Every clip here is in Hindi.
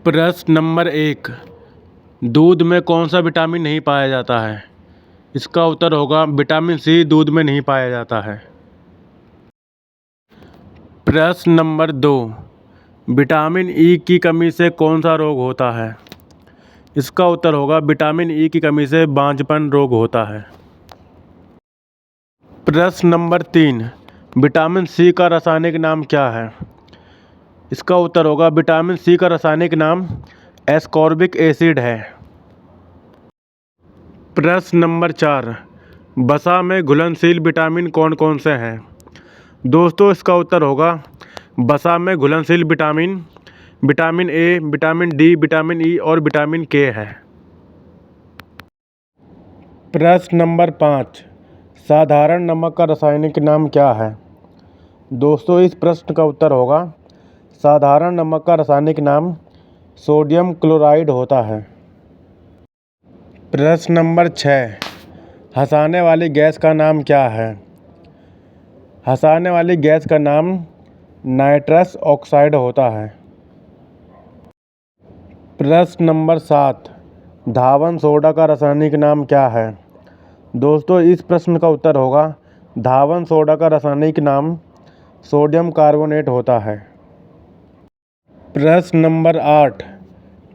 प्रश्न नंबर 1। दूध में कौन सा विटामिन नहीं पाया जाता है? इसका उत्तर होगा विटामिन सी दूध में नहीं पाया जाता है। प्रश्न नंबर 2। विटामिन ई की कमी से कौन सा रोग होता है? इसका उत्तर होगा विटामिन ई की कमी से बांझपन रोग होता है। प्रश्न नंबर 3। विटामिन सी का रासायनिक नाम क्या है? इसका उत्तर होगा विटामिन सी का रासायनिक नाम एस्कॉर्बिक एसिड है। प्रश्न नंबर 4। वसा में घुलनशील विटामिन कौन कौन से हैं? दोस्तों, इसका उत्तर होगा वसा में घुलनशील vitamin vitamin A, vitamin D, vitamin E और विटामिन के है। प्रश्न नंबर 5। साधारण नमक का रासायनिक नाम क्या है? दोस्तों, इस प्रश्न का उत्तर होगा साधारण नमक का रासायनिक नाम सोडियम क्लोराइड होता है। प्रश्न नंबर 6। हंसाने वाली गैस का नाम क्या है? हंसाने वाली गैस का नाम नाइट्रस ऑक्साइड होता है। प्रश्न नंबर 7। धावन सोडा का रासायनिक नाम क्या है? दोस्तों, इस प्रश्न का उत्तर होगा धावन सोडा का रासायनिक नाम सोडियम कार्बोनेट होता है। प्रश्न नंबर 8।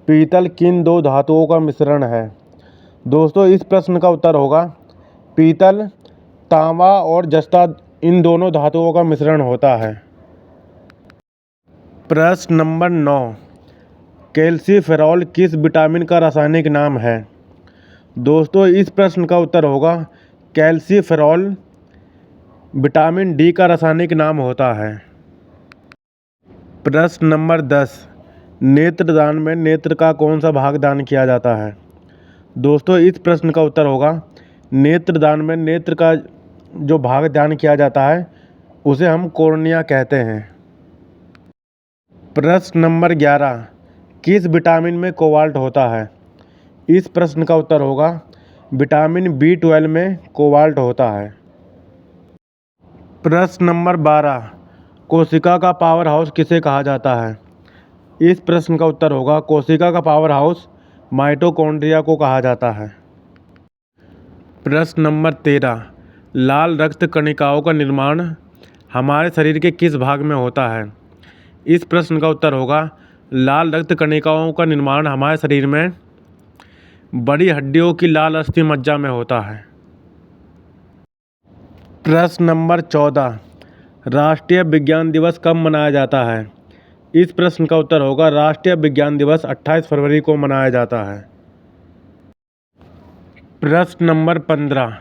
पीतल किन दो धातुओं का मिश्रण है? दोस्तों, इस प्रश्न का उत्तर होगा पीतल, तांबा और जस्ता इन दोनों धातुओं का मिश्रण होता है। प्रश्न नंबर 9। कैल्सीफेरॉल किस विटामिन का रासायनिक नाम है? दोस्तों, इस प्रश्न का उत्तर होगा कैल्सीफेरॉल विटामिन डी का रासायनिक नाम होता है। प्रश्न नंबर 10। नेत्रदान में नेत्र का कौन सा भाग दान किया जाता है? दोस्तों, इस प्रश्न का उत्तर होगा नेत्रदान में नेत्र का जो भाग दान किया जाता है उसे हम कॉर्निया कहते हैं। प्रश्न नंबर 11। किस विटामिन में कोबाल्ट होता है? इस प्रश्न का उत्तर होगा विटामिन B12 में कोबाल्ट होता है। प्रश्न नंबर 12। कोशिका का पावर हाउस किसे कहा जाता है? इस प्रश्न का उत्तर होगा कोशिका का पावर हाउस माइटोकॉन्ड्रिया को कहा जाता है। प्रश्न नंबर 13। लाल रक्त कणिकाओं का निर्माण हमारे शरीर के किस भाग में होता है? इस प्रश्न का उत्तर होगा लाल रक्त कणिकाओं का निर्माण हमारे शरीर में बड़ी हड्डियों की लाल अस्थि मज्जा में होता है। प्रश्न नंबर 14। राष्ट्रीय विज्ञान दिवस कब मनाया जाता है? इस प्रश्न का उत्तर होगा राष्ट्रीय विज्ञान दिवस 28 फरवरी को मनाया जाता है। प्रश्न नंबर 15।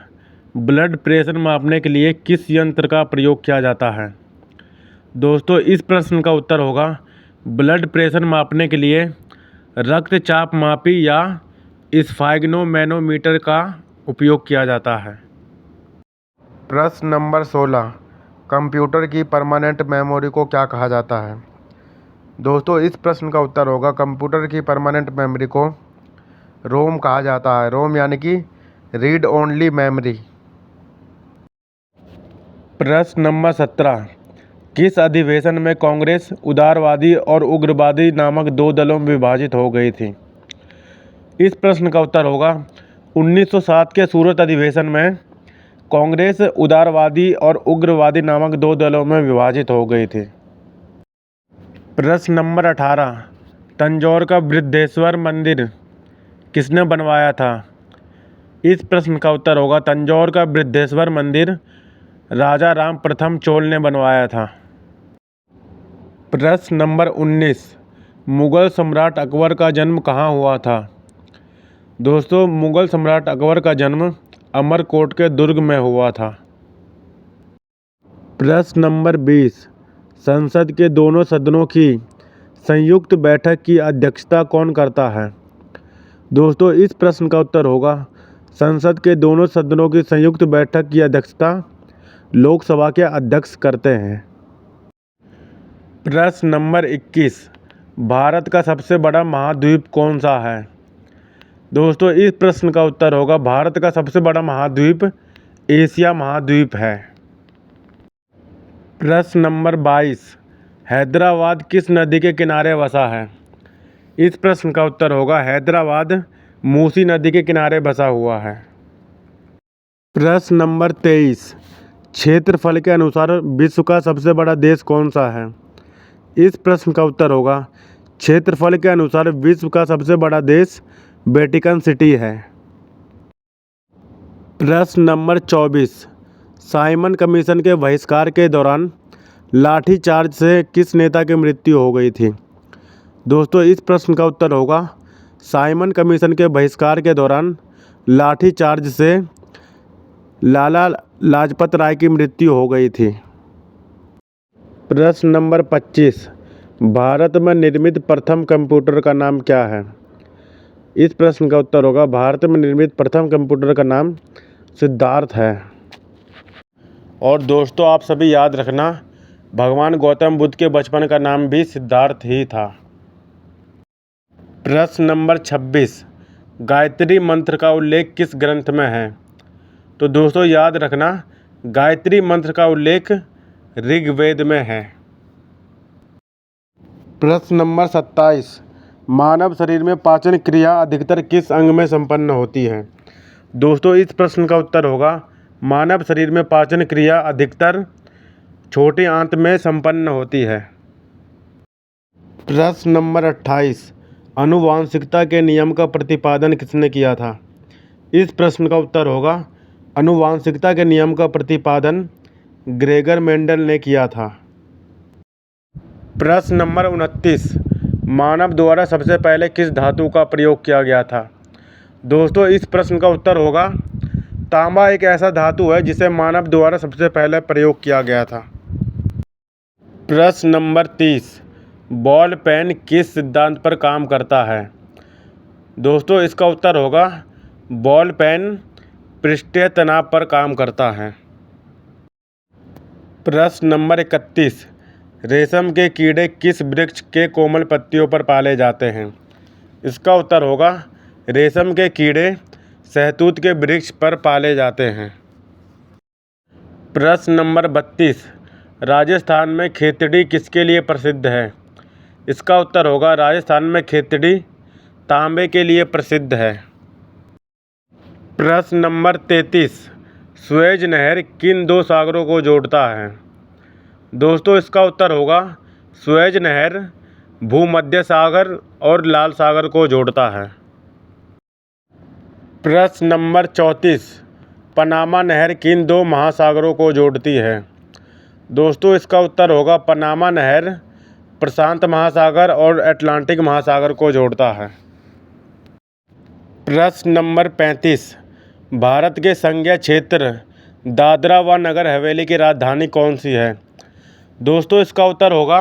ब्लड प्रेशर मापने के लिए किस यंत्र का प्रयोग किया जाता है? दोस्तों, इस प्रश्न का उत्तर होगा ब्लड प्रेशर मापने के लिए रक्तचाप मापी या स्फाइग्नोमैनोमीटर का उपयोग किया जाता है। प्रश्न नंबर 16। कंप्यूटर की परमानेंट मेमोरी को क्या कहा जाता है? दोस्तों, इस प्रश्न का उत्तर होगा कंप्यूटर की परमानेंट मेमोरी को रोम कहा जाता है। रोम यानी कि रीड ओनली मेमोरी। प्रश्न नंबर 17। किस अधिवेशन में कांग्रेस उदारवादी और उग्रवादी नामक दो दलों में विभाजित हो गई थी? इस प्रश्न का उत्तर होगा 1907 के सूरत अधिवेशन में कांग्रेस उदारवादी और उग्रवादी नामक दो दलों में विभाजित हो गई थी। प्रश्न नंबर 18। तंजौर का बृहदेश्वर मंदिर किसने बनवाया था? इस प्रश्न का उत्तर होगा तंजौर का बृहदेश्वर मंदिर राजा राम प्रथम चोल ने बनवाया था। प्रश्न नंबर 19। मुगल सम्राट अकबर का जन्म कहाँ हुआ था? दोस्तों, मुगल सम्राट अकबर का जन्म अमरकोट के दुर्ग में हुआ था। प्रश्न नंबर 20। संसद के दोनों सदनों की संयुक्त बैठक की अध्यक्षता कौन करता है? दोस्तों, इस प्रश्न का उत्तर होगा संसद के दोनों सदनों की संयुक्त बैठक की अध्यक्षता लोकसभा के अध्यक्ष करते हैं। प्रश्न नंबर 21। भारत का सबसे बड़ा महाद्वीप कौन सा है? दोस्तों, इस प्रश्न का उत्तर होगा भारत का सबसे बड़ा महाद्वीप एशिया महाद्वीप है। प्रश्न नंबर 22। हैदराबाद किस नदी के किनारे बसा है? इस प्रश्न का उत्तर होगा हैदराबाद मूसी नदी के किनारे बसा हुआ है। प्रश्न नंबर 23, क्षेत्रफल के अनुसार विश्व का सबसे बड़ा देश कौन सा है? इस प्रश्न का उत्तर होगा क्षेत्रफल के अनुसार विश्व का सबसे बड़ा देश वेटिकन सिटी है। प्रश्न नंबर 24, साइमन कमीशन के बहिष्कार के दौरान लाठीचार्ज से किस नेता की मृत्यु हो गई थी? दोस्तों, इस प्रश्न का उत्तर होगा साइमन कमीशन के बहिष्कार के दौरान लाठीचार्ज से लाला लाजपत राय की मृत्यु हो गई थी। प्रश्न नंबर 25, भारत में निर्मित प्रथम कंप्यूटर का नाम क्या है? इस प्रश्न का उत्तर होगा भारत में निर्मित प्रथम कंप्यूटर का नाम सिद्धार्थ है। और दोस्तों, आप सभी याद रखना, भगवान गौतम बुद्ध के बचपन का नाम भी सिद्धार्थ ही था। प्रश्न नंबर 26, गायत्री मंत्र का उल्लेख किस ग्रंथ में है? तो दोस्तों, याद रखना, गायत्री मंत्र का उल्लेख ऋग्वेद में है। प्रश्न नंबर 27, मानव शरीर में पाचन क्रिया अधिकतर किस अंग में संपन्न होती है? दोस्तों, इस प्रश्न का उत्तर होगा मानव शरीर में पाचन क्रिया अधिकतर छोटे आंत में संपन्न होती है। प्रश्न नंबर 28, आनुवांशिकता के नियम का प्रतिपादन किसने किया था? इस प्रश्न का उत्तर होगा आनुवांशिकता के नियम का प्रतिपादन ग्रेगर मेंडल ने किया था। प्रश्न नंबर 29, मानव द्वारा सबसे पहले किस धातु का प्रयोग किया गया था? दोस्तों, इस प्रश्न का उत्तर होगा तांबा एक ऐसा धातु है जिसे मानव द्वारा सबसे पहले प्रयोग किया गया था। प्रश्न नंबर 30, बॉल पेन किस सिद्धांत पर काम करता है? दोस्तों, इसका उत्तर होगा बॉल पेन पृष्ठीय तनाव पर काम करता है। प्रश्न नंबर 31, रेशम के कीड़े किस वृक्ष के कोमल पत्तियों पर पाले जाते हैं? इसका उत्तर होगा रेशम के कीड़े शहतूत के वृक्ष पर पाले जाते हैं। प्रश्न नंबर 32, राजस्थान में खेतड़ी किसके लिए प्रसिद्ध है? इसका उत्तर होगा राजस्थान में खेतड़ी तांबे के लिए प्रसिद्ध है। प्रश्न नंबर 33, सुएज नहर किन दो सागरों को जोड़ता है? दोस्तों, इसका उत्तर होगा सुएज नहर भूमध्य सागर और लाल सागर को जोड़ता है। प्रश्न नंबर 34, पनामा नहर किन दो महासागरों को जोड़ती है? दोस्तों, इसका उत्तर होगा पनामा नहर प्रशांत महासागर और अटलांटिक महासागर को जोड़ता है। प्रश्न नंबर 35, भारत के संघीय क्षेत्र दादरा व नगर हवेली की राजधानी कौन सी है? दोस्तों, इसका उत्तर होगा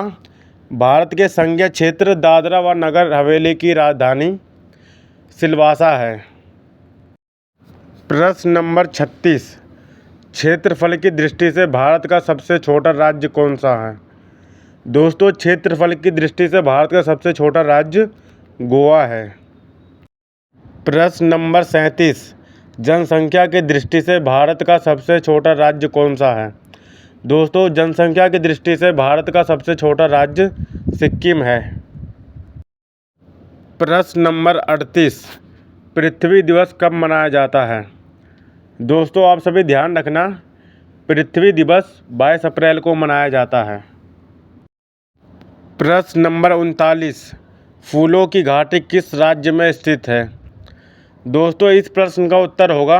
भारत के संघीय क्षेत्र दादरा व नगर हवेली की राजधानी सिलवासा है। प्रश्न नंबर 36, क्षेत्रफल की दृष्टि से भारत का सबसे छोटा राज्य कौन सा है? दोस्तों, क्षेत्रफल की दृष्टि से भारत का सबसे छोटा राज्य गोवा है। प्रश्न नंबर 37, जनसंख्या की दृष्टि से भारत का सबसे छोटा राज्य कौन सा है? दोस्तों, जनसंख्या की दृष्टि से भारत का सबसे छोटा राज्य सिक्किम है। प्रश्न नंबर 38, पृथ्वी दिवस कब मनाया जाता है? दोस्तों, आप सभी ध्यान रखना, पृथ्वी दिवस 22 अप्रैल को मनाया जाता है। प्रश्न नंबर 39, फूलों की घाटी किस राज्य में स्थित है? दोस्तों, इस प्रश्न का उत्तर होगा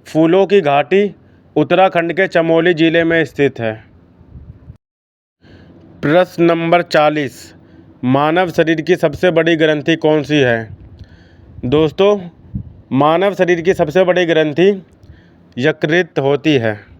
फूलों की घाटी उत्तराखंड के चमोली जिले में स्थित है। प्रश्न नंबर 40, मानव शरीर की सबसे बड़ी ग्रंथि कौन सी है? दोस्तों, मानव शरीर की सबसे बड़ी ग्रंथि यकृत होती है।